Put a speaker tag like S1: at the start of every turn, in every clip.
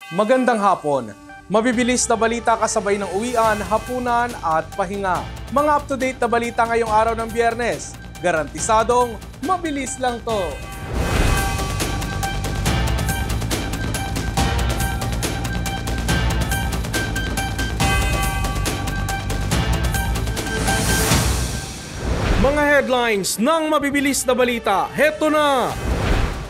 S1: Magandang hapon. Mabibilis na balita kasabay ng uwian, hapunan at pahinga. Mga up-to-date na balita ngayong araw ng Biyernes. Garantisadong mabilis lang to. Mga headlines ng mabibilis na balita, heto na!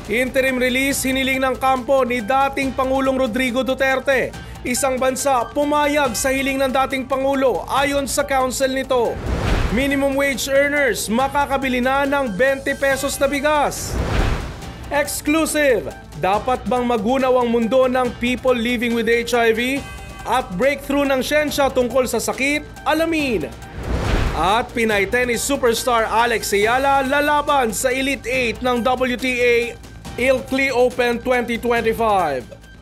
S1: Interim release hiniling ng kampo ni dating Pangulong Rodrigo Duterte. Isang bansa pumayag sa hiling ng dating Pangulo ayon sa council nito. Minimum wage earners makakabili na ng 20 pesos na bigas. Exclusive! Dapat bang magunaw ang mundo ng people living with HIV? At breakthrough ng siyensya tungkol sa sakit? Alamin! At Pinay tennis superstar Alex Ayala lalaban sa Elite 8 ng WTA Ilkley Open 2025.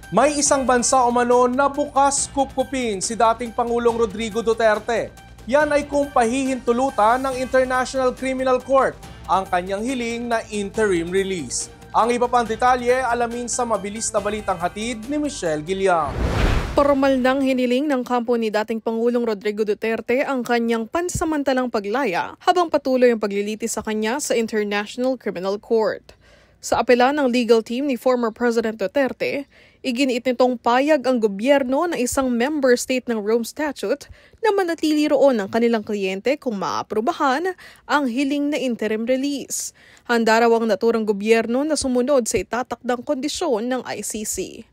S1: May isang bansa umano na bukas kupkupin si dating Pangulong Rodrigo Duterte. Yan ay kung pahihintulutan ng International Criminal Court ang kanyang hiling na interim release. Ang iba pang detalye alamin sa mabilis na balitang hatid ni Michelle Giliang.
S2: Formal nang hiniling ng kampo ni dating Pangulong Rodrigo Duterte ang kanyang pansamantalang paglaya habang patuloy ang paglilitis sa kanya sa International Criminal Court. Sa apela ng legal team ni former President Duterte, iginiit nitong payag ang gobyerno na isang member state ng Rome Statute na manatili roon ang kanilang kliyente kung maaprubahan ang hiling na interim release. Handa raw ang naturang gobyerno na sumunod sa itatakdang kondisyon ng ICC.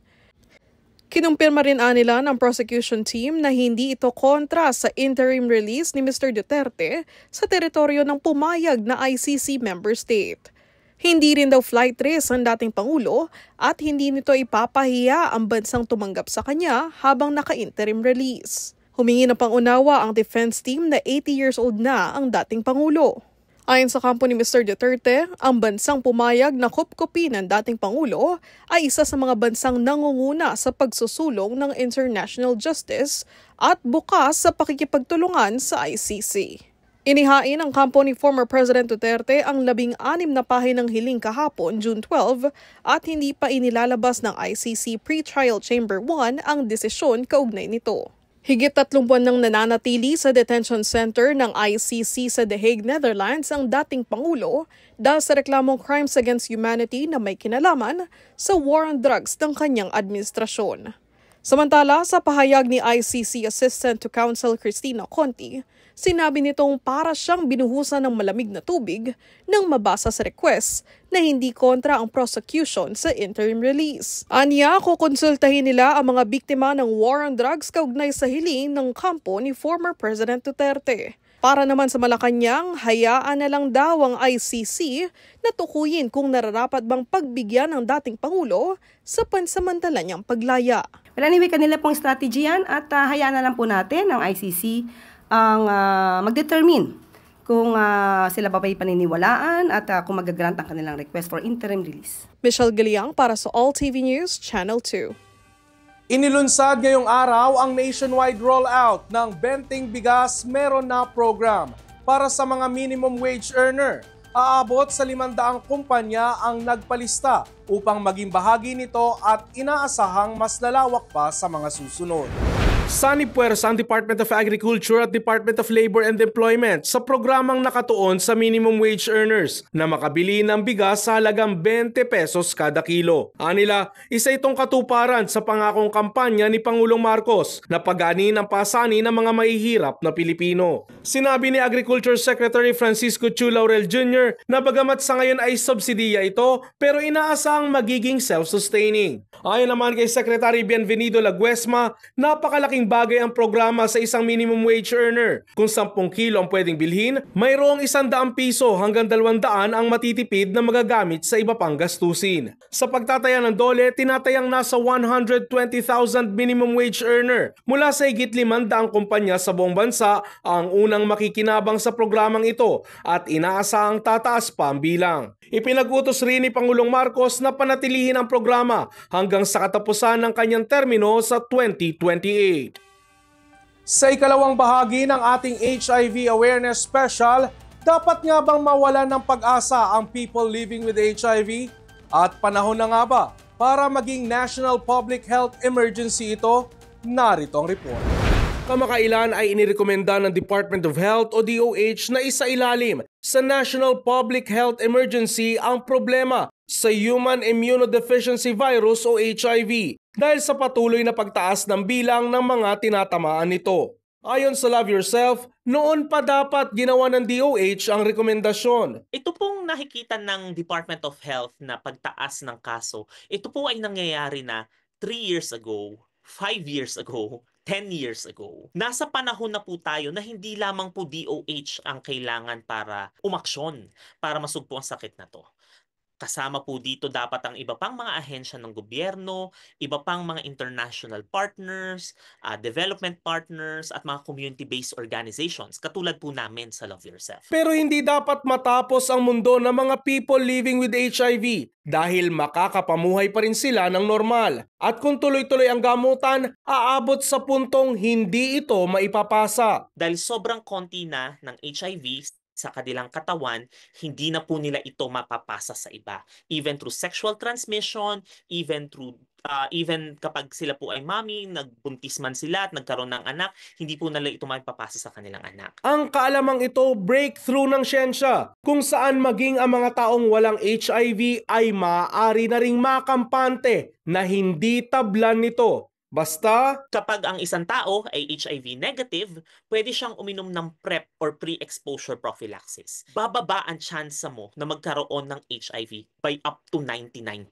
S2: Kinumpirma rin nila ng prosecution team na hindi ito kontra sa interim release ni Mr. Duterte sa teritoryo ng pumayag na ICC member state. Hindi rin daw flight risk ang dating Pangulo at hindi nito ipapahiya ang bansang tumanggap sa kanya habang naka-interim release. Humingi ng pangunawa ang defense team na 80 years old na ang dating Pangulo. Ayon sa kampo ni Mr. Duterte, ang bansang pumayag na kupkupin ng dating Pangulo ay isa sa mga bansang nangunguna sa pagsusulong ng international justice at bukas sa pakikipagtulungan sa ICC. Inihain ang kampo ni former President Duterte ang 16 na pahinang hiling kahapon, June 12, at hindi pa inilalabas ng ICC Pre-Trial Chamber 1 ang desisyon kaugnay nito. Higit 3 buwan nang nananatili sa detention center ng ICC sa The Hague, Netherlands ang dating Pangulo dahil sa reklamong crimes against humanity na may kinalaman sa war on drugs ng kanyang administrasyon. Samantala, sa pahayag ni ICC Assistant to Counsel Cristina Conti, sinabi nitong para siyang binuhusan ng malamig na tubig nang mabasa sa request na hindi kontra ang prosecution sa interim release. Anya, kukonsultahin nila ang mga biktima ng war on drugs kaugnay sa hiling ng kampo ni former President Duterte. Para naman sa Malacanang, hayaan na lang daw ang ICC na tukuyin kung nararapat bang pagbigyan ng dating Pangulo sa pansamantala niyang paglaya.
S3: Well, anyway, kanila pong strategy yan at hayaan na lang po natin ang ICC ang mag-determine kung sila ba may paniniwalaan at kung mag-grant ang kanilang request for interim release.
S2: Michelle Giliang para sa All TV News, Channel 2.
S1: Inilunsad ngayong araw ang nationwide rollout ng Benting Bigas Meron Na program para sa mga minimum wage earner. Aabot sa 500 kumpanya ang nagpalista upang maging bahagi nito at inaasahang mas lalawak pa sa mga susunod. Sanipuwersa ang Department of Agriculture at Department of Labor and Employment sa programang nakatuon sa minimum wage earners na makabili ng bigas sa halagang 20 pesos kada kilo. Anila, isa itong katuparan sa pangakong kampanya ni Pangulong Marcos na paganin ang pasani ng mga mahihirap na Pilipino. Sinabi ni Agriculture Secretary Francisco Chu Laurel Jr. na bagamat sa ngayon ay subsidiya ito pero inaasahang magiging self-sustaining. Ayon naman kay Secretary Bienvenido Laguesma, napakalaking bagay ang programa sa isang minimum wage earner. Kung 10 kilo ang pwedeng bilhin, mayroong 100 piso hanggang 200 ang matitipid na magagamit sa iba pang gastusin. Sa pagtataya ng DOLE, tinatayang nasa 120,000 minimum wage earner. Mula sa higit 500 kumpanya sa buong bansa ang unang makikinabang sa programang ito at inaasahang tataas pa ang bilang. Ipinag-utos rin ni Pangulong Marcos na panatilihin ang programa hanggang sa katapusan ng kanyang termino sa 2028. Sa ikalawang bahagi ng ating HIV Awareness Special, dapat nga bang mawalan ng pag-asa ang people living with HIV? At panahon na nga ba para maging National Public Health Emergency ito? Narito ang report. Kamakailan ay inirekomenda ng Department of Health o DOH na isailalim sa National Public Health Emergency ang problema sa Human Immunodeficiency Virus o HIV dahil sa patuloy na pagtaas ng bilang ng mga tinatamaan nito. Ayon sa Love Yourself, noon pa dapat ginawa ng DOH ang rekomendasyon.
S4: Ito pong nakikita ng Department of Health na pagtaas ng kaso, ito po ay nangyayari na 3 years ago, 5 years ago, 10 years ago. Nasa panahon na po tayo na hindi lamang po DOH ang kailangan para umaksyon, para masugpo ang sakit na to. Kasama po dito dapat ang iba pang mga ahensya ng gobyerno, iba pang mga international partners, development partners, at mga community-based organizations, katulad po namin sa Love Yourself.
S1: Pero hindi dapat matapos ang mundo ng mga people living with HIV dahil makakapamuhay pa rin sila ng normal. At kung tuloy-tuloy ang gamutan, aabot sa puntong hindi ito maipapasa.
S4: Dahil sobrang konti na ng HIV sa kanilang katawan, hindi na po nila ito mapapasa sa iba. Even through sexual transmission, even kapag sila po ay mommy, nagbuntis man sila at nagkaroon ng anak, hindi po nila ito mapapasa sa kanilang anak.
S1: Ang kaalamang ito, breakthrough ng siyensya, kung saan maging ang mga taong walang HIV ay maaari na ring makampante na hindi tablan nito. Basta,
S4: kapag ang isang tao ay HIV negative, pwede siyang uminom ng PrEP or pre-exposure prophylaxis. Bababa ang tsansa mo na magkaroon ng HIV by up to 99%.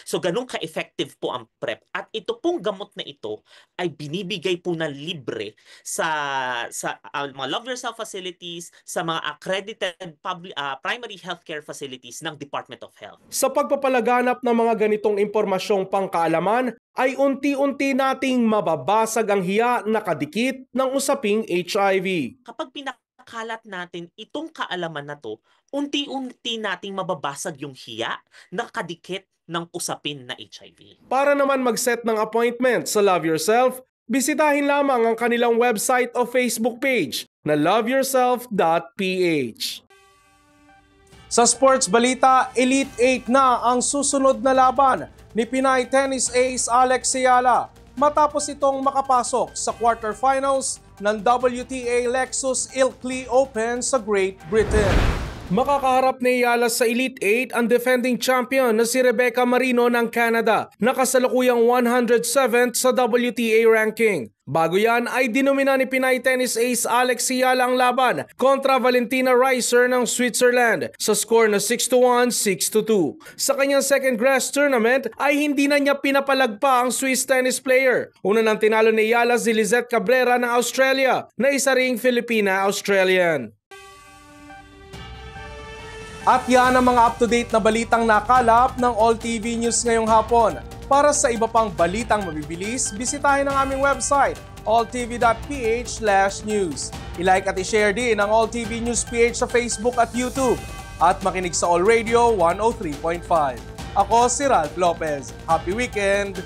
S4: So ganun ka-effective po ang PrEP. At ito pong gamot na ito ay binibigay po na libre sa mga Love Yourself facilities, sa mga accredited primary healthcare facilities ng Department of Health.
S1: Sa pagpapalaganap ng mga ganitong impormasyong pangkaalaman, ay unti-unti nating mababasag ang hiya na kadikit ng usaping HIV.
S4: Kapag pinakalat natin itong kaalaman na to, unti-unti nating mababasag yung hiya na kadikit ng usapin na HIV.
S1: Para naman mag-set ng appointment sa Love Yourself, bisitahin lamang ang kanilang website o Facebook page na loveyourself.ph. Sa sports balita, Elite 8 na ang susunod na laban ni Pinay tennis ace Alex Ayala matapos itong makapasok sa quarterfinals ng WTA Lexus Ilkley Open sa Great Britain. Makakaharap ni Ayala sa Elite 8 ang defending champion na si Rebecca Marino ng Canada na kasalukuyang 107th sa WTA ranking. Bago yan ay dinomina ni Pinay tennis ace Alex Ayala ang laban kontra Valentina Reiser ng Switzerland sa score na 6-1, 6-2. Sa kanyang second grass tournament ay hindi na niya pinapalagpa ang Swiss tennis player. Una nang tinalo ni Ayala si Lizette Cabrera ng Australia na isa ring Filipina-Australian. At yan ang mga up-to-date na balitang nakalap ng All TV News ngayong hapon. Para sa iba pang balitang mabibilis, bisitahin ang aming website, alltv.ph/news. I-like at i-share din ang All TV News PH sa Facebook at YouTube. At makinig sa All Radio 103.5. Ako si Ralph Lopez. Happy weekend!